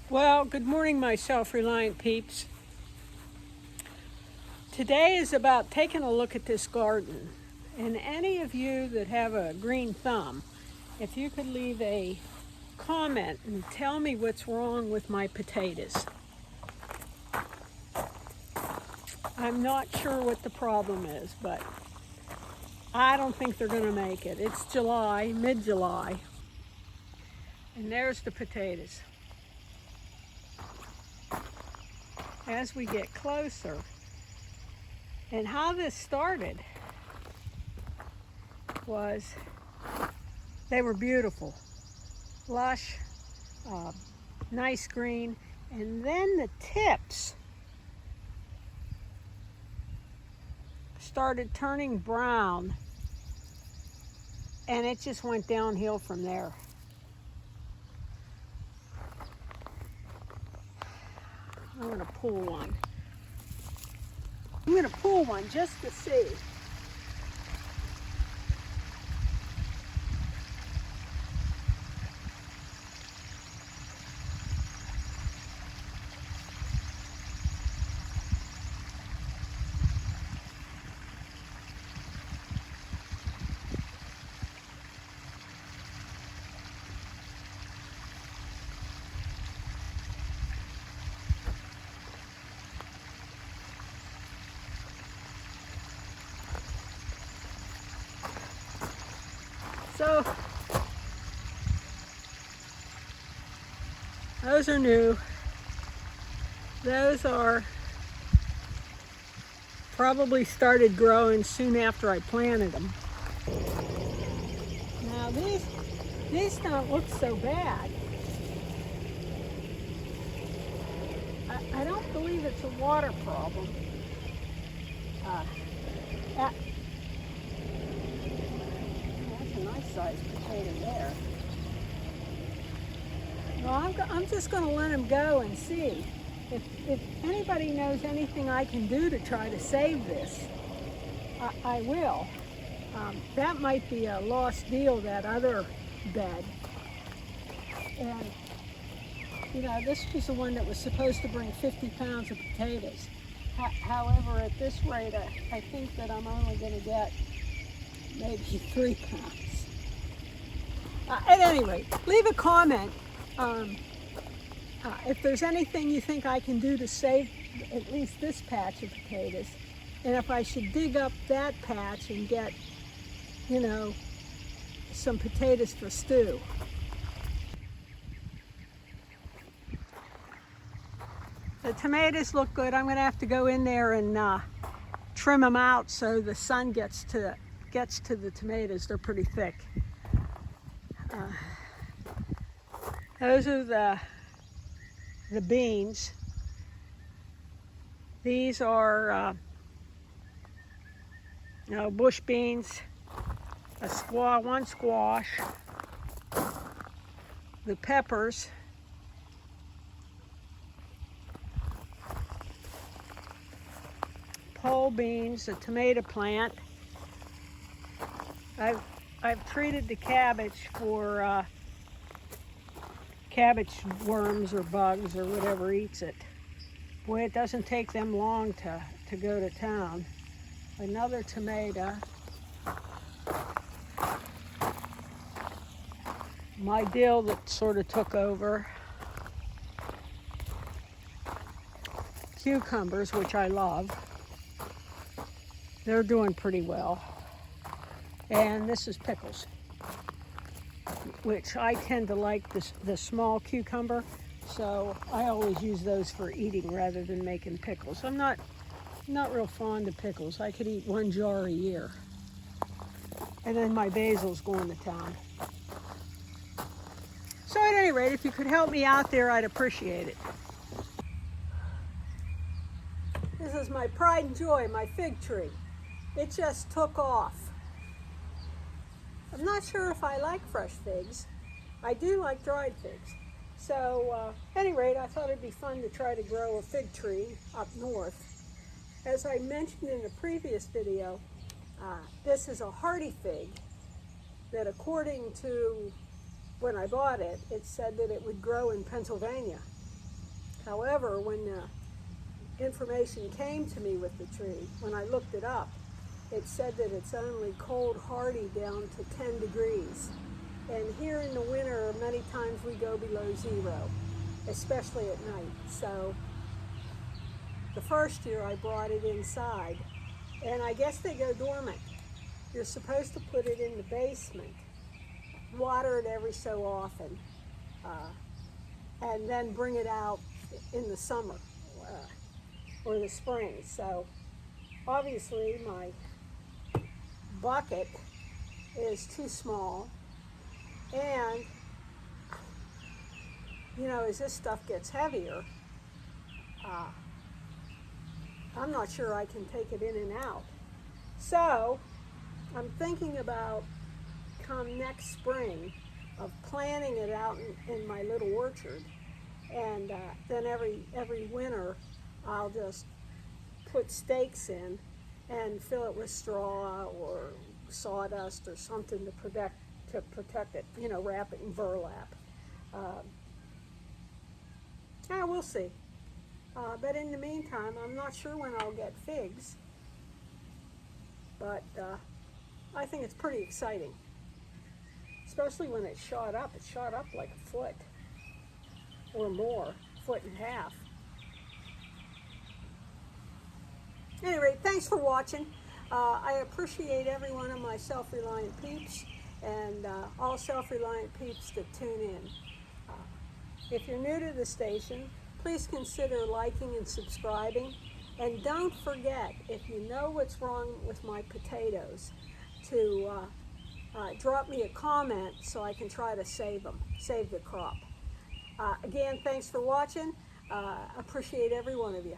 Well, good morning, my self-reliant peeps. Today is about taking a look at this garden. And any of you that have a green thumb, if you could leave a comment and tell me what's wrong with my potatoes. I'm not sure what the problem is, but I don't think they're going to make it. It's July, mid-July, and there's the potatoes. As we get closer, and how this started was they were beautiful, lush, nice green, and then the tips started turning brown, and it just went downhill from there. I'm going to pull one. I'm going to pull one just to see. So, those are new. Those are probably started growing soon after I planted them. Now these don't look so bad. I don't believe it's a water problem. That's a nice sized potato there. Well, I'm just going to let them go and see. If anybody knows anything I can do to try to save this, I will. That might be a lost deal, that other bed. And, you know, this was the one that was supposed to bring 50 pounds of potatoes. However, at this rate, I think that I'm only going to get maybe 3 pounds. At any rate, leave a comment if there's anything you think I can do to save at least this patch of potatoes, and if I should dig up that patch and get, you know, some potatoes for stew. The tomatoes look good. I'm going to have to go in there and trim them out so the sun gets to the tomatoes. They're pretty thick. Those are the beans. These are bush beans, one squash, the peppers, pole beans, a tomato plant. I've treated the cabbage for cabbage worms or bugs or whatever eats it. Boy, it doesn't take them long to go to town. Another tomato. My dill that sort of took over. Cucumbers, which I love. They're doing pretty well. And this is pickles, which I tend to like the small cucumber, so I always use those for eating rather than making pickles. I'm not real fond of pickles. I could eat 1 jar a year. And then my basil's going to town. So at any rate, if you could help me out there, I'd appreciate it. This is my pride and joy, my fig tree. It just took off. I'm not sure if I like fresh figs. I do like dried figs. So at any rate, I thought it'd be fun to try to grow a fig tree up north. As I mentioned in the previous video, this is a hardy fig that, according to when I bought it, it said that it would grow in Pennsylvania. However, when the information came to me with the tree, when I looked it up, it said that it's only cold hardy down to 10 degrees. And here in the winter, many times we go below 0, especially at night. So the first year I brought it inside, and I guess they go dormant. You're supposed to put it in the basement, water it every so often, and then bring it out in the summer or the spring. So obviously my bucket is too small, and you know, as this stuff gets heavier, I'm not sure I can take it in and out. So I'm thinking about, come next spring, of planting it out in my little orchard, and then every winter I'll just put stakes in and fill it with straw or sawdust or something to protect it. You know, wrap it in burlap. Yeah, we'll see. But in the meantime, I'm not sure when I'll get figs. But I think it's pretty exciting, especially when it shot up. It shot up like a foot or more, 1.5 feet. Anyway, thanks for watching. I appreciate every one of my self-reliant peeps, and all self-reliant peeps that tune in. If you're new to the station, please consider liking and subscribing. And don't forget, if you know what's wrong with my potatoes, to drop me a comment so I can try to save them, save the crop. Again, thanks for watching. Appreciate every one of you.